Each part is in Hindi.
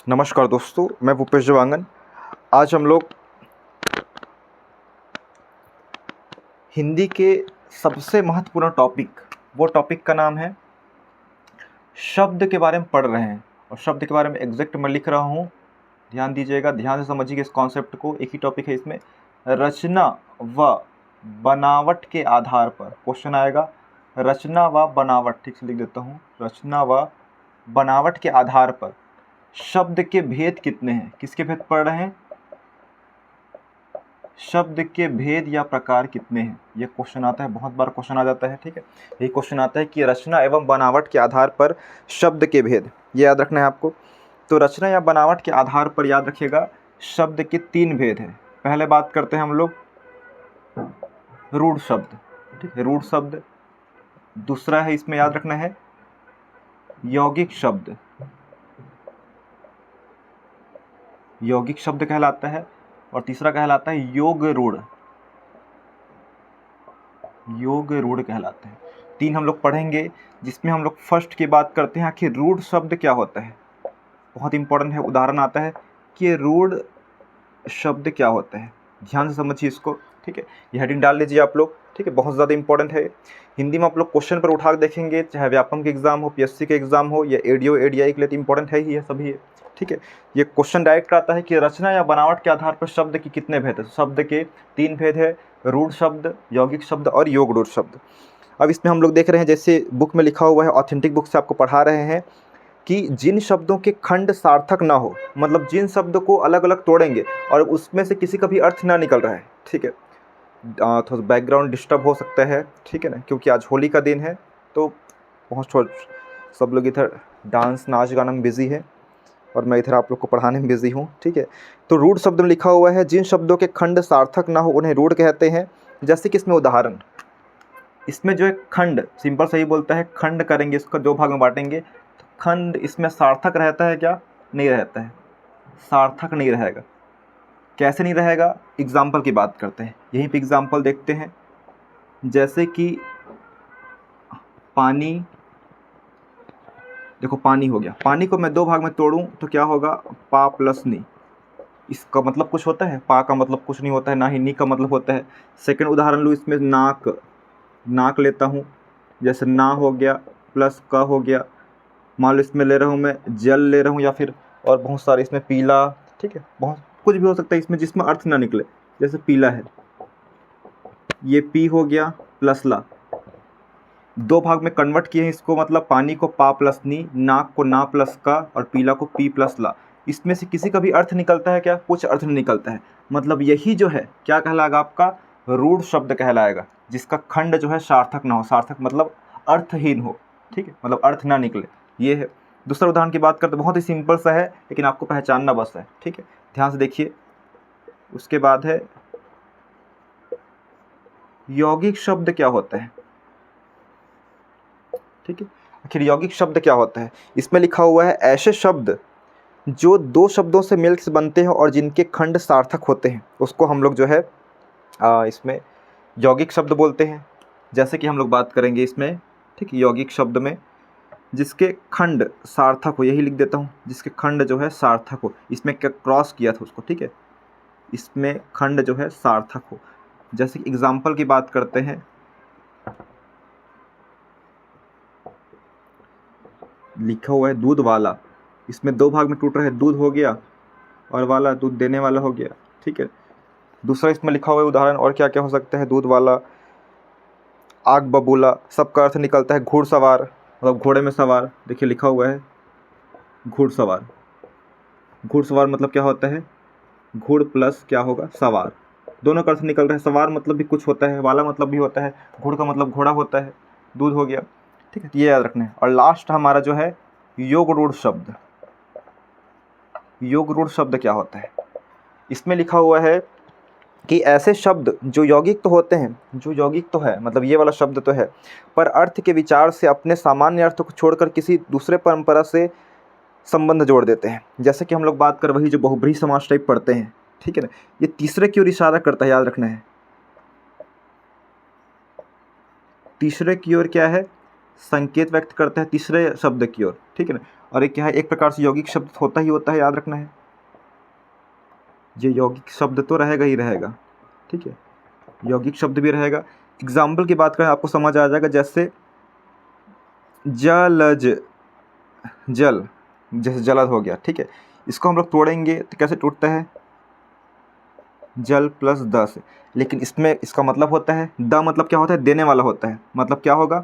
नमस्कार दोस्तों, मैं भूपेश जवांगन। आज हम लोग हिंदी के सबसे महत्वपूर्ण टॉपिक, वो टॉपिक का नाम है शब्द के बारे में पढ़ रहे हैं। और शब्द के बारे में एग्जैक्ट मैं लिख रहा हूँ, ध्यान दीजिएगा, ध्यान से समझिए इस कॉन्सेप्ट को। एक ही टॉपिक है इसमें, रचना व बनावट के आधार पर क्वेश्चन आएगा। रचना व बनावट, ठीक से लिख देता हूँ, रचना व बनावट के आधार पर शब्द के भेद कितने हैं। किसके भेद पढ़ रहे हैं? शब्द के भेद या प्रकार कितने हैं, ये क्वेश्चन आता है, बहुत बार क्वेश्चन आ जाता है। ठीक है, यही क्वेश्चन आता है कि रचना एवं बनावट के आधार पर शब्द के भेद, ये याद रखना है आपको। तो रचना या बनावट के आधार पर याद रखिएगा, शब्द के 3 भेद हैं। पहले बात करते हैं हम लोग रूढ़ शब्द, ठीक है, रूढ़ शब्द। दूसरा है, इसमें याद रखना है, यौगिक शब्द, यौगिक शब्द कहलाता है। और तीसरा कहलाता है योग रूढ़, योग रूढ़ कहलाते हैं। 3 हम लोग पढ़ेंगे, जिसमें हम लोग फर्स्ट की बात करते हैं आखिर रूढ़ शब्द क्या होता है। बहुत इंपॉर्टेंट है, उदाहरण आता है कि रूढ़ शब्द क्या होता है। ध्यान से समझिए इसको, ठीक है। ये हेडिंग डाल लीजिए आप लोग, ठीक है, बहुत ज़्यादा इंपॉर्टेंट है। हिंदी में आप लोग क्वेश्चन पर उठा के देखेंगे, चाहे व्यापम के एग्जाम हो, पीएससी के एग्जाम हो, या एडीओ एडीआई के लिए, तो इंपॉर्टेंट है ही है, सभी है, ठीक है। ये क्वेश्चन डायरेक्ट आता है कि रचना या बनावट के आधार पर शब्द के कितने भेद है। शब्द के 3 भेद है, रूढ़ शब्द, यौगिक शब्द और योग रूढ़ शब्द। अब इसमें हम लोग देख रहे हैं, जैसे बुक में लिखा हुआ है, ऑथेंटिक बुक से आपको पढ़ा रहे हैं कि जिन शब्दों के खंड सार्थक ना हो, मतलब जिन शब्दों को अलग अलग तोड़ेंगे और उसमें से किसी का भी अर्थ ना निकल रहा है, ठीक है। थोड़ा बैकग्राउंड डिस्टर्ब हो सकता है, ठीक है ना, क्योंकि आज होली का दिन है, तो बहुत सब लोग इधर डांस नाच गाना में बिजी है और मैं इधर आप लोग को पढ़ाने में बिजी हूँ, ठीक है। तो रूढ़ शब्द में लिखा हुआ है, जिन शब्दों के खंड सार्थक ना हो उन्हें रूढ़ कहते हैं। जैसे कि इसमें उदाहरण, इसमें जो है खंड, सिंपल सही बोलता है, खंड करेंगे, इसका 2 भाग में बांटेंगे, तो खंड इसमें सार्थक रहता है क्या? नहीं रहता है, सार्थक नहीं रहेगा। कैसे नहीं रहेगा? एग्जाम्पल की बात करते हैं, यहीं पे एग्जाम्पल देखते हैं। जैसे कि पानी, देखो पानी हो गया, पानी को मैं 2 भाग में तोड़ूं तो क्या होगा? पा प्लस नी। इसका मतलब कुछ होता है? पा का मतलब कुछ नहीं होता है, ना ही नी का मतलब होता है। सेकंड उदाहरण लूँ, इसमें नाक, नाक लेता हूँ, जैसे ना हो गया प्लस का हो गया। मान लो इसमें ले रहा हूँ मैं जल ले रहा हूँ, या फिर और बहुत सारे, इसमें पीला, ठीक है, बहुत कुछ भी हो सकता है इसमें जिसमें अर्थ ना निकले। जैसे पीला है, ये पी हो गया प्लस ला, 2 भाग में कन्वर्ट किए हैं इसको, मतलब पानी को पा प्लस नी, नाक को ना प्लस का, और पीला को पी प्लस ला। इसमें से किसी का भी अर्थ निकलता है क्या? कुछ अर्थ नहीं निकलता है। मतलब यही जो है क्या कहलाएगा? आपका रूढ़ शब्द कहलाएगा, जिसका खंड जो है सार्थक ना हो। सार्थक मतलब अर्थहीन हो, ठीक है, मतलब अर्थ ना निकले, ये है। दूसरा उदाहरण की बात करते, बहुत ही सिंपल सा है, लेकिन आपको पहचानना बस है, ठीक है, ध्यान से देखिए। उसके बाद है यौगिक शब्द क्या होता है, ठीक है। आखिर यौगिक शब्द क्या होता है? इसमें लिखा हुआ है, ऐसे शब्द जो 2 शब्दों से मिल से बनते हैं और जिनके खंड सार्थक होते हैं, उसको हम लोग जो है इसमें यौगिक शब्द बोलते हैं। जैसे कि हम लोग बात करेंगे इसमें, ठीक है, यौगिक शब्द में जिसके खंड सार्थक हो, यही लिख देता हूँ, जिसके खंड जो है सार्थक हो। इसमें क्या क्रॉस किया था उसको, ठीक है, इसमें खंड जो है सार्थक हो। जैसे एग्जाम्पल की बात करते हैं, लिखा हुआ है दूध वाला, इसमें 2 भाग में टूट रहा है, दूध हो गया और वाला दूध देने वाला हो गया, ठीक है। दूसरा इसमें लिखा हुआ है उदाहरण, और क्या क्या हो सकता है? दूध वाला, आग बबूला, सबका अर्थ निकलता है घुड़सवार, मतलब घोड़े में सवार। देखिए लिखा हुआ है घुड़सवार, घुड़सवार मतलब क्या होता है? घुड़ प्लस क्या होगा? सवार, दोनों का अर्थ निकल रहा है। सवार मतलब भी कुछ होता है, वाला मतलब भी होता है, घुड़ का मतलब घोड़ा होता है, दूध हो गया, ठीक है, ये याद रखना है। और लास्ट हमारा जो है योग रूढ़ शब्द। योग रूढ़ शब्द क्या होता है? इसमें लिखा हुआ है कि ऐसे शब्द जो यौगिक तो होते हैं, जो यौगिक तो है, मतलब ये वाला शब्द तो है, पर अर्थ के विचार से अपने सामान्य अर्थ को छोड़कर किसी दूसरे परंपरा से संबंध जोड़ देते हैं। जैसे कि हम लोग बात कर, वही जो बहुब्रीहि समास टाइप पढ़ते हैं, ठीक है ना, ये तीसरे की ओर इशारा करता है, याद रखना है। तीसरे की ओर क्या है? संकेत व्यक्त करता है तीसरे शब्द की ओर, ठीक है ना। और एक क्या है, एक प्रकार से यौगिक शब्द होता ही होता है, याद रखना है, ये यौगिक शब्द तो रहेगा ही रहेगा, ठीक है, यौगिक शब्द भी रहेगा। एग्जाम्पल की बात करें आपको समझ आ जाएगा, जैसे जलज, जल, जैसे जलद हो गया, ठीक है, इसको हम लोग तोड़ेंगे तो कैसे टूटता है, जल प्लस द से, लेकिन इसमें इसका मतलब होता है, द मतलब क्या होता है, देने वाला होता है, मतलब क्या होगा,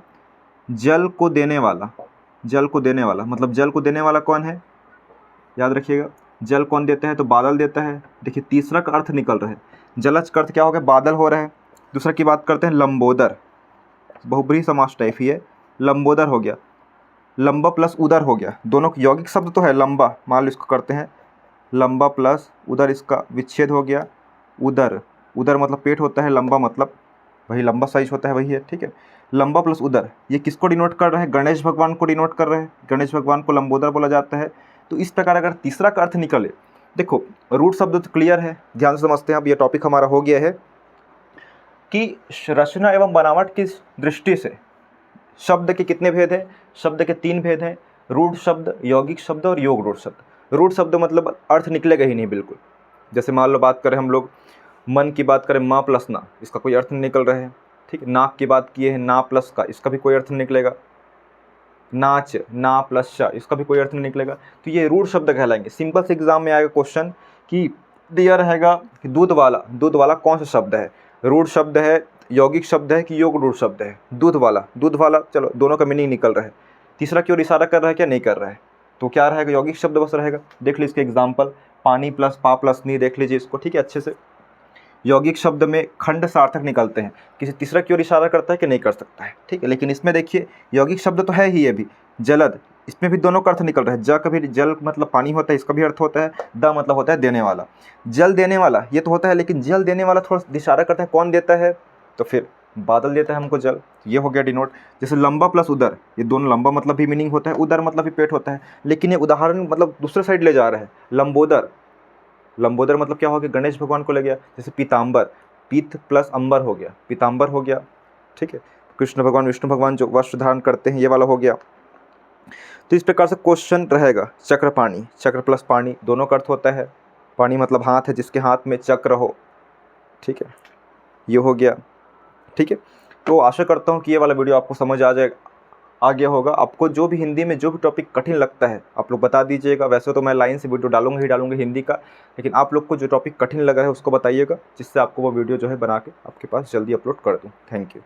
जल को देने वाला, जल को देने वाला, मतलब जल को देने वाला कौन है, याद रखिएगा, जल कौन देता है, तो बादल देता है। देखिए तीसरा का अर्थ निकल रहा है, जलज का अर्थ क्या हो गया, बादल हो रहा है। दूसरा की बात करते हैं, लंबोदर, बहुब्रीहि समास टाइप ही है, लंबोदर हो गया, लंबा प्लस उदर हो गया, दोनों यौगिक शब्द तो है, लंबा, मान लो इसको करते हैं लंबा प्लस उदर, इसका विच्छेद हो गया, उदर, उदर मतलब पेट होता है, लंबा मतलब वही लंबा साइज होता है, वही है, ठीक है, लंबा प्लस उदर, ये किसको डिनोट कर रहा है, गणेश भगवान को डिनोट कर रहे हैं, गणेश भगवान को लंबोदर बोला जाता है। तो इस प्रकार अगर तीसरा का अर्थ निकले, देखो रूट शब्द तो क्लियर है, ध्यान से समझते हैं, अब ये टॉपिक हमारा हो गया है कि रचना एवं बनावट की दृष्टि से शब्द के कितने भेद हैं, शब्द के 3 भेद हैं, रूट शब्द, यौगिक शब्द और योग रूट शब्द। रूट शब्द मतलब अर्थ निकलेगा ही नहीं बिल्कुल, जैसे मान लो बात करें हम लोग, मन की बात करें माँ प्लस ना, इसका कोई अर्थ नहीं निकल रहा है, ठीक है, नाक की बात किए हैं ना प्लस का, इसका भी कोई अर्थ नहीं निकलेगा, नाच, ना प्लस शा, इसका भी कोई अर्थ नहीं निकलेगा, तो ये रूट शब्द कहलाएंगे। सिंपल से एग्जाम में आएगा क्वेश्चन कि दिया रहेगा कि दूध वाला, दूध वाला कौन सा शब्द है, रूट शब्द है, यौगिक शब्द है कि योग रूट शब्द है, दूध वाला, दूध वाला, चलो दोनों का मीनिंग निकल रहा है, तीसरा की ओर इशारा कर रहा है क्या, नहीं कर रहा है, तो क्या रहेगा, यौगिक शब्द बस रहेगा। देख लीजिए इसके एग्जाम्पल, पानी प्लस पा प्लस नी, देख लीजिए इसको, ठीक है, अच्छे से। यौगिक शब्द में खंड सार्थक निकलते हैं, किसी तीसरा की ओर इशारा करता है कि नहीं कर सकता है, ठीक है, लेकिन इसमें देखिए यौगिक शब्द तो है ही, ये भी जलद, इसमें भी दोनों का अर्थ निकल रहा है, ज कभी जल मतलब पानी होता है, इसका भी अर्थ होता है, द मतलब होता है देने वाला, जल देने वाला ये तो होता है, लेकिन जल देने वाला थोड़ा इशारा करता है, कौन देता है, तो फिर बादल देता है हमको जल, ये हो गया डिनोट। जैसे लंबा प्लस उदर, ये दोनों, लंबा मतलब भी मीनिंग होता है, उदर मतलब भी पेट होता है, लेकिन ये उदाहरण मतलब दूसरे साइड ले जा रहा है, लंबोदर, लंबोदर मतलब क्या हो गया, गणेश भगवान को ले गया। जैसे पीताम्बर, पीत प्लस अंबर हो गया, पीताम्बर हो गया, ठीक है, कृष्ण भगवान विष्णु भगवान जो वस्त्र धारण करते हैं, ये वाला हो गया। तो इस प्रकार से क्वेश्चन रहेगा। चक्रपाणी, चक्र प्लस पानी, दोनों का अर्थ होता है, पानी मतलब हाथ है, जिसके हाथ में चक्र हो, ठीक है, ये हो गया, ठीक है। तो आशा करता हूँ कि ये वाला वीडियो आपको समझ आ गया होगा। आपको जो भी हिंदी में जो भी टॉपिक कठिन लगता है आप लोग बता दीजिएगा, वैसे तो मैं लाइन से वीडियो डालूंगा हिंदी का, लेकिन आप लोग को जो टॉपिक कठिन लगा है उसको बताइएगा, जिससे आपको वो वीडियो जो है बना के आपके पास जल्दी अपलोड कर दूँ। Thank you.